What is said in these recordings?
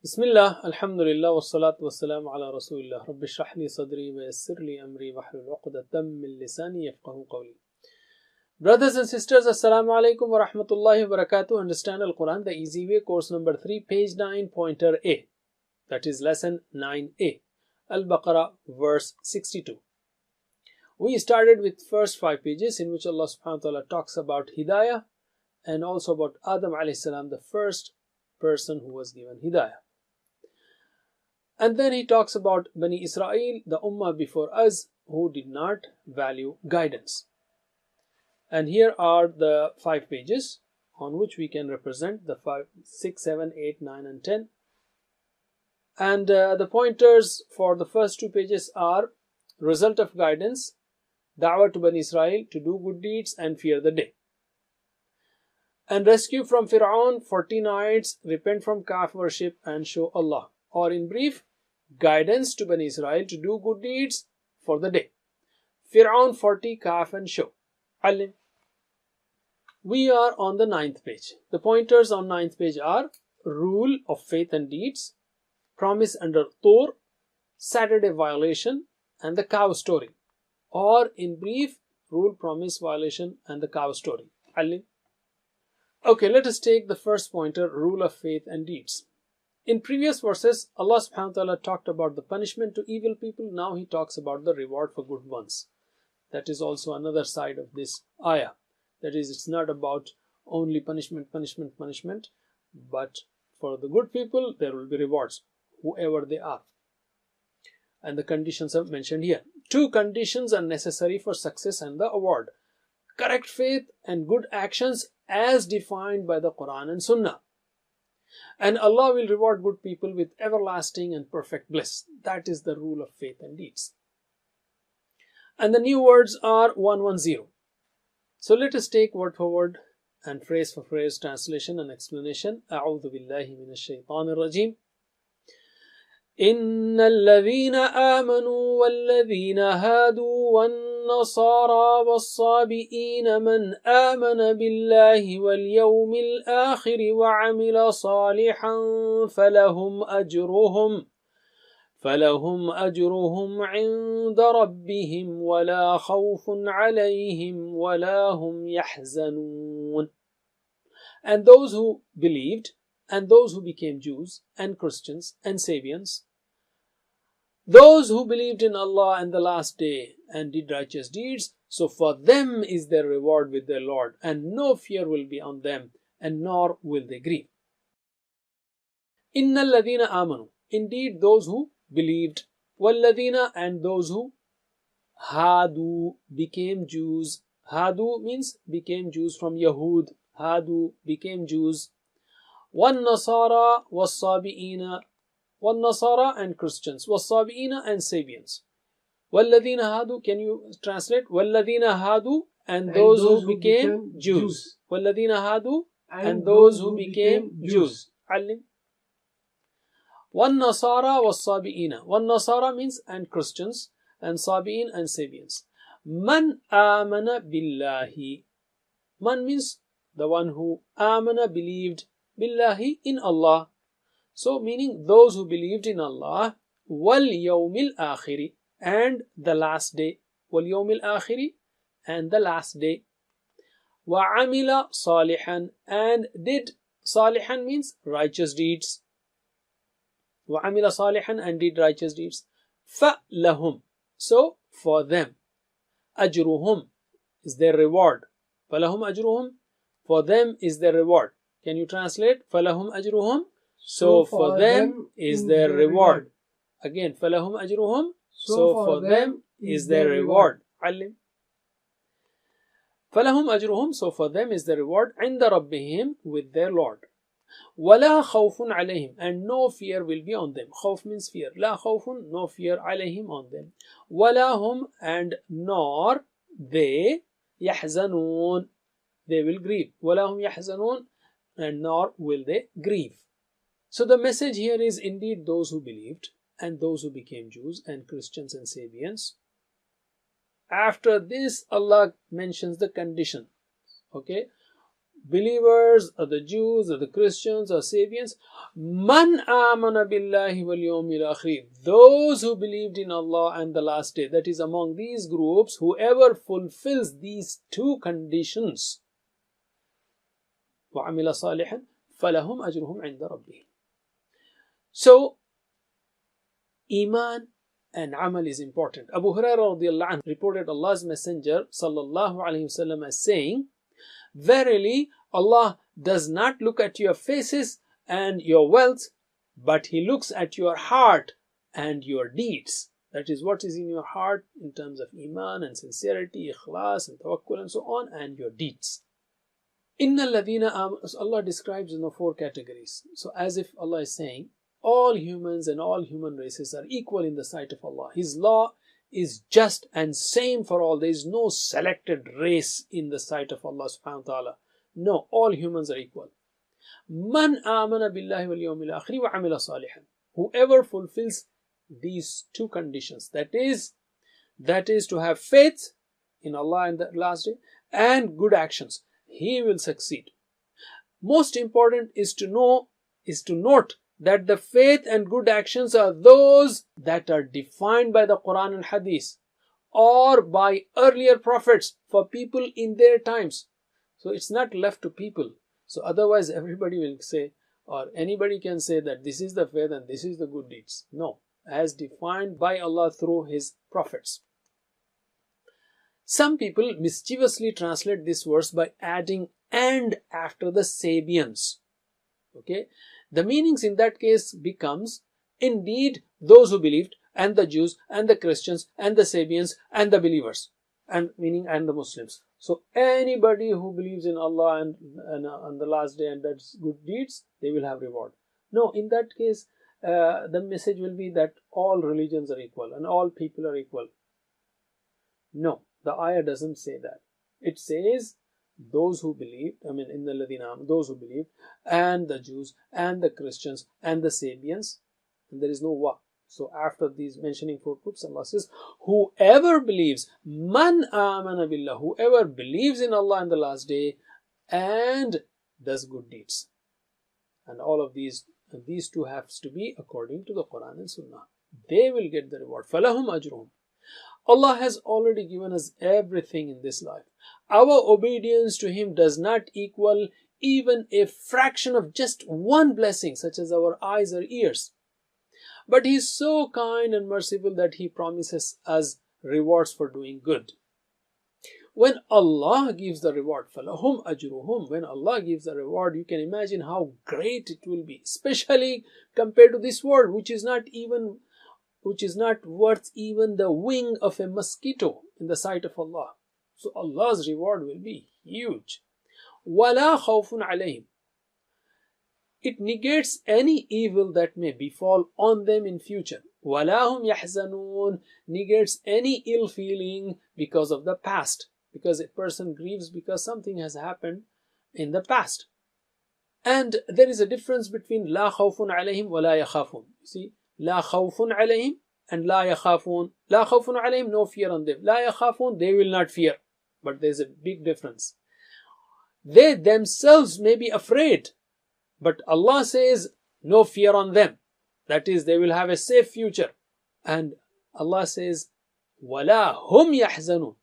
Bismillah, Alhamdulillah, wassalatu wassalamu ala Rasulillah. Rabbi shrah li sadri wa yassir li amri wahlul uqdatam min lisani yafqahu qawli. Brothers and sisters, Assalamu alaikum wa rahmatullahi wa barakatuh. Understand Al-Quran the easy way, course number 3, page 9, pointer A. That is lesson 9A. Al-Baqarah, verse 62. We started with first 5 pages in which Allah subhanahu wa ta'ala talks about Hidayah and also about Adam alayhi salam, the first person who was given Hidayah. And then he talks about Bani Israel, the Ummah before us, who did not value guidance. And here are the 5 pages on which we can represent the 5, 6, 7, 8, 9 and 10. And the pointers for the first 2 pages are result of guidance, Da'wah to Bani Israel to do good deeds and fear the day. And rescue from Fir'aun, 40 nights, repent from calf worship and show Allah. Or in brief, guidance to Bani Israel to do good deeds for the day. Fir'aun, 40, calf and show. Alim. We are on the 9th page. The pointers on 9th page are rule of faith and deeds, promise under Tur, Saturday violation and the cow story. Or in brief, rule, promise, violation and the cow story. Alim. Okay, let us take the first pointer, rule of faith and deeds. In previous verses, Allah subhanahu wa ta'ala talked about the punishment to evil people. Now he talks about the reward for good ones. That is also another side of this ayah. That is, it's not about only punishment, but for the good people, there will be rewards, whoever they are. And the conditions are mentioned here. 2 conditions are necessary for success and the award. Correct faith and good actions as defined by the Quran and Sunnah. And Allah will reward good people with everlasting and perfect bliss. That is the rule of faith and deeds. And the new words are 110. So let us take word for word and phrase for phrase translation and explanation. A'udhu billahi minash shaitanir rajim. إن الذين آمنوا والذين هادوا والنصارى والصابئين من آمن بالله واليوم الآخر وعمل صالحا فلهم أجرهم عند ربهم ولا خوف عليهم ولا هم يحزنون. And those who believed and those who became Jews and Christians and Sabians, those who believed in Allah and the last day and did righteous deeds, so for them is their reward with their Lord, and no fear will be on them, and nor will they grieve. Inna alladhina amanu, indeed those who believed, walladhina, and those who hadu, became Jews. Hadu means became Jews from Yahud. Hadu, became Jews. Wan Nasara was Sabi'ina, Wan Nasara and Christians, was Sabi'ina and Sabians. Walladhina hadu, can you translate? Walladhina hadu, and those who became Jews. Walladhina hadu, and those who became Jews. Alim. Wan Nasara was Sabi'ina. Wan Nasara means and Christians, and Sabi'in and Sabians. Man amana billahi. Man means the one who amana, believed, billahi, in Allah. So meaning those who believed in Allah, wal yawmil akhiri, and the last day. Wal yawmil akhiri, and the last day. Wa amila salihan, and did, salihan means righteous deeds. Wa amila salihan, and did righteous deeds. Fa lahum, so for them. Ajruhum is their reward. Falahum ajruhum, for them is their reward. Can you translate? Falahum ajruhum, so for them is their reward. Again, falahum ajruhum, so for them is their reward. Alim. Falahum ajruhum, so for them is the reward. Inda rabbihim, with their Lord. Wala khawfun alayhim, and no fear will be on them. Khawf means fear. La khawfun, no fear, alayhim, on them. Wala hum, and nor they, yahzanun, they will grieve. Wala hum yahzanun, and nor will they grieve. So the message here is indeed those who believed and those who became Jews and Christians and Sabians. After this, Allah mentions the condition. Okay, believers or the Jews or the Christians or Sabians, man amana billahi wal yawmil akhir, those who believed in Allah and the last day. That is, among these groups, whoever fulfills these two conditions, wa amila salihan falahum ajruhum inda rabbihim. So Iman and Amal is important. Abu Hurairah radiallahu anhu reported Allah's Messenger sallallahu alaihi wasallam as saying, verily Allah does not look at your faces and your wealth, but He looks at your heart and your deeds. That is, what is in your heart in terms of Iman and sincerity, ikhlas and tawakkul and so on, and your deeds. Innal ladhina amanu, Allah describes in the four categories. So as if Allah is saying, all humans and all human races are equal in the sight of Allah. His law is just and same for all. There is no selected race in the sight of Allah subhanahu wa ta'ala. No, all humans are equal. Man amana billahi wal yawmil akhir wa amila salihan. Whoever fulfills these two conditions, that is to have faith in Allah and the last day and good actions, he will succeed. Most important is to note that the faith and good actions are those that are defined by the Quran and Hadith or by earlier prophets for people in their times. So it's not left to people. So otherwise everybody will say, or anybody can say that this is the faith and this is the good deeds. No, as defined by Allah through His prophets. Some people mischievously translate this verse by adding "and" after the Sabians. Okay, the meanings in that case becomes, indeed, those who believed, and the Jews, and the Christians, and the Sabians, and the believers, and meaning and the Muslims. So anybody who believes in Allah and on the last day and does good deeds, they will have reward. No, in that case, the message will be that all religions are equal and all people are equal. No, the ayah doesn't say that. It says those who believed, in the Ladina, those who believed, and the Jews, and the Christians, and the Sabians, and there is no wa. So after these mentioning four groups, Allah says, whoever believes, man amana billah, whoever believes in Allah and the last day, and does good deeds. And all of these two have to be according to the Quran and Sunnah. They will get the reward. Falahum ajruhum. Allah has already given us everything in this life. Our obedience to Him does not equal even a fraction of just one blessing, such as our eyes or ears. But He is so kind and merciful that He promises us rewards for doing good. When Allah gives the reward, falahum ajruhum, when Allah gives the reward, you can imagine how great it will be, especially compared to this world, which is not worth even the wing of a mosquito in the sight of Allah. So Allah's reward will be huge. Wala khawfun alayhim. It negates any evil that may befall on them in future. Wala hum yahzanun negates any ill feeling because of the past. Because a person grieves because something has happened in the past. And there is a difference between la khawfun alayhim wa la yakhafun. You see, La khawfun alayhim and la yakhafun. La khawfun alayhim, no fear on them. La yakhafun, they will not fear. But there is a big difference. They themselves may be afraid, but Allah says no fear on them. That is, they will have a safe future. And Allah says, wala hum yahzanun.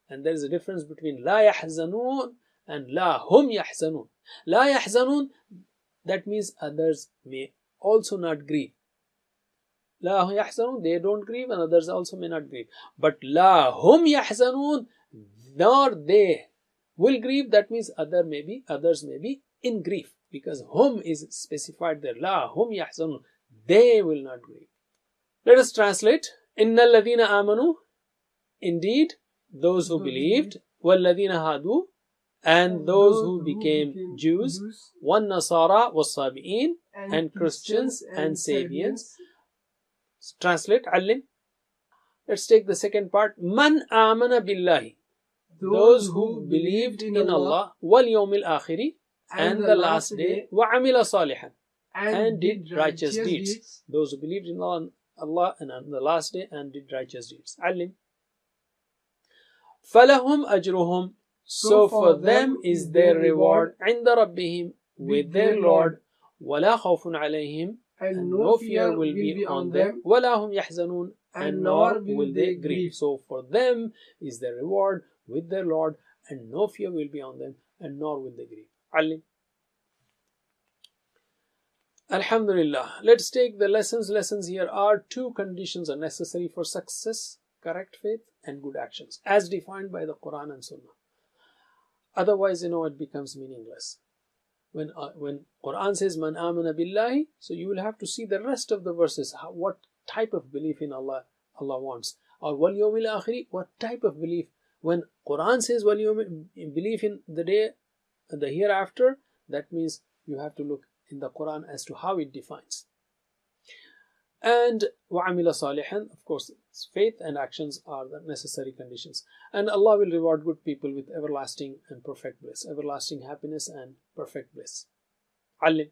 And there is a difference between la yahzanun and la hum yahzanun. La yahzanun, that means others may also not grieve. La hum yahzanun, they don't grieve, and others also may not grieve. But la hum yahzanun, nor they will grieve, that means others may be in grief. Because hum is specified there. La hum yahzanun, they will not grieve. Let us translate. Innal ladhina amanu, indeed, those who believed, wal ladhina hadu, and those who became Jews, wan nasara was sabi'in, and Christians and Sabians. Translate, Alim. Let's take the second part. Man amana billahi, those who believed in Allah, wal yawmil akhiri, and the last day, wa amila salihan, and did righteous deeds. Those who believed in Allah and on the last day and did righteous deeds. Alim. Falahum ajruhum, So for them is their reward عند ربهم, with their Lord. ولا خوف عليهم, and no fear will be on them, ولا هم يحزنون, and nor will they grieve. grieve. So for them is their reward with their Lord, and no fear will be on them, and nor will they grieve. علم. Alhamdulillah. Let's take the lessons. Lessons here are: two conditions are necessary for success: correct faith and good actions, as defined by the Quran and Sunnah. Otherwise, it becomes meaningless. When Quran says "Man amana billahi," so you will have to see the rest of the verses. What type of belief in Allah wants? Or wal yawmil akhiri, what type of belief? When Quran says wal yawmil, belief in the day, the hereafter, that means you have to look in the Quran as to how it defines. And وَعَمِلَ صَالِحًا, of course, faith and actions are the necessary conditions. And Allah will reward good people with everlasting and perfect bliss, everlasting happiness and perfect bliss. Alim.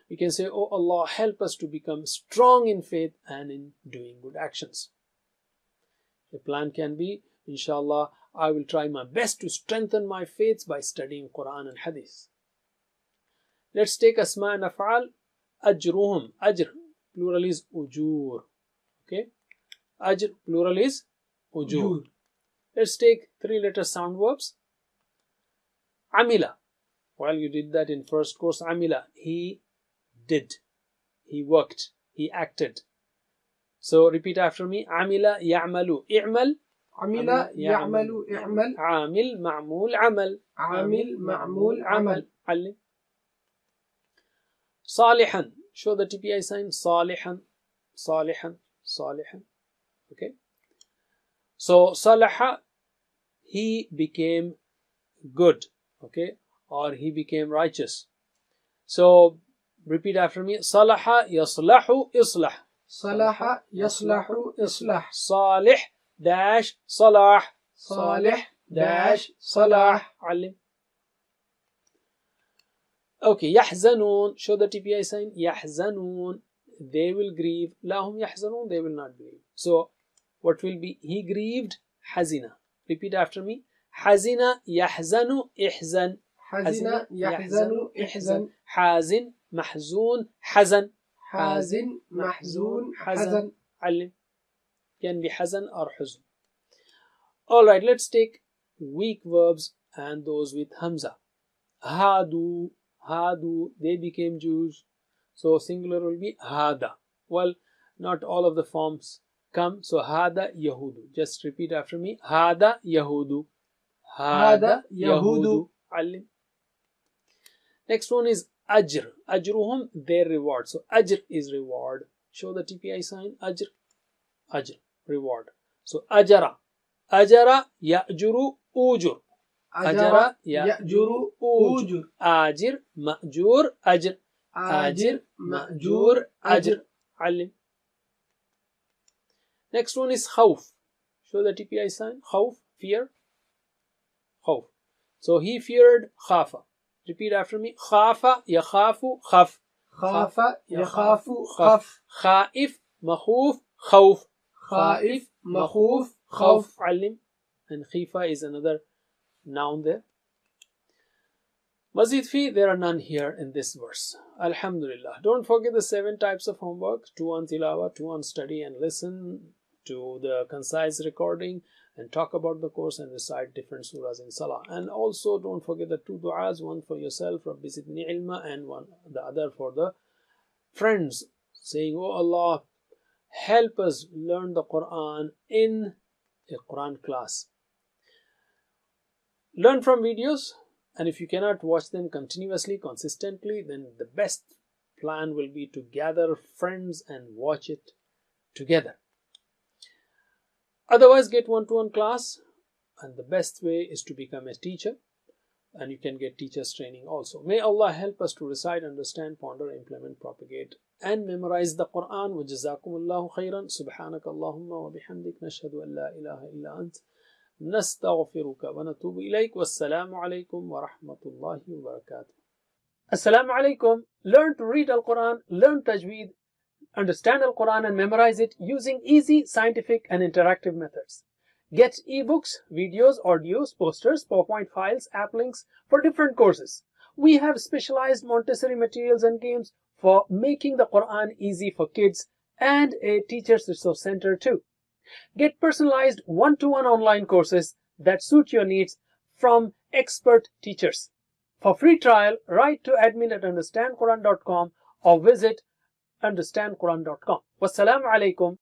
We can say, oh Allah, help us to become strong in faith and in doing good actions. The plan can be, inshallah, I will try my best to strengthen my faith by studying Quran and Hadith. Let's take Asma and Af'al. Ajruhum. Ajr, plural is ujur. Okay. Ajr, plural is ujur. Let's take three-letter sound verbs. Amila. Well, you did that in first course. Amila. He did. He worked. He acted. So repeat after me. Amila ya'malu. I'mal. Amila ya'malu. I'mal. Amil ma'mul amal. Amil ma'mul amal. Alim. Salihan. Show the TPI sign. Salihan. Salihan. Salihan. Okay. So Salaha, he became good. Okay. Or he became righteous. So repeat after me. Salaha yaslahu islah. Salaha yaslahu islah. Salih dash salah. Salih dash salah. Alim. Okay, يحزنون. Show the TPI sign. يحزنون. They will grieve. lahum يحزنون. They will not grieve. So, what will be? He grieved. حزنا. Repeat after me. حزنا يحزن إحزن. حزن يحزن إحزن. حازن محزون حزن. حازن محزون حزن. علم. Can be حزن or حزن. Alright, let's take weak verbs and those with Hamza. Hadu. Hadu, they became Jews. So singular will be Hada. Well, not all of the forms come. So Hada Yahudu. Just repeat after me. Hada Yahudu. Hada Yahudu. Alim. Next one is Ajr. Ajruhum, their reward. So Ajr is reward. Show the TPI sign. Ajr. Ajr, reward. So Ajara. Ajara Ya'juru Ujur. أجر يأجر أوجر. آجر مأجور أجر. آجر مأجور أجر. علم. Next one is خوف. Show the TPI sign. خوف, fear. خوف. So he feared خاف. Repeat after me. خاف يخاف خف. خاف يخاف خف. خائف مخوف خوف. خائف مخوف خوف. علم. And khifa is another noun there. Mazid fi, there are none here in this verse. Alhamdulillah. Don't forget the 7 types of homework: 2 on tilawah, 2 on study and listen to the concise recording and talk about the course and recite different surahs in salah. And also don't forget the 2 du'as, one for yourself, Rabbi zidni ilma, and the other for the friends, saying, oh Allah, help us learn the Quran in a Quran class. Learn from videos, and if you cannot watch them continuously, consistently, then the best plan will be to gather friends and watch it together. Otherwise, get one-to-one class, and the best way is to become a teacher, and you can get teachers training also. May Allah help us to recite, understand, ponder, implement, propagate, and memorize the Quran. Wa jazakumullahu khairan. Subhanaka Allahumma wa bihamdik. Nashhadu an la ilaha illa ant. نستغفرك ونتوب إليك والسلام عليكم ورحمة الله وبركاته. Assalamu alaikum. Learn to read Al-Quran, learn Tajweed, understand Al-Quran and memorize it using easy, scientific and interactive methods. Get ebooks, videos, audios, posters, PowerPoint files, app links for different courses. We have specialized Montessori materials and games for making the Quran easy for kids, and a teacher's resource center too. Get personalized one-to-one online courses that suit your needs from expert teachers. For free trial, write to admin@understandquran.com or visit understandquran.com. Wassalamu alaikum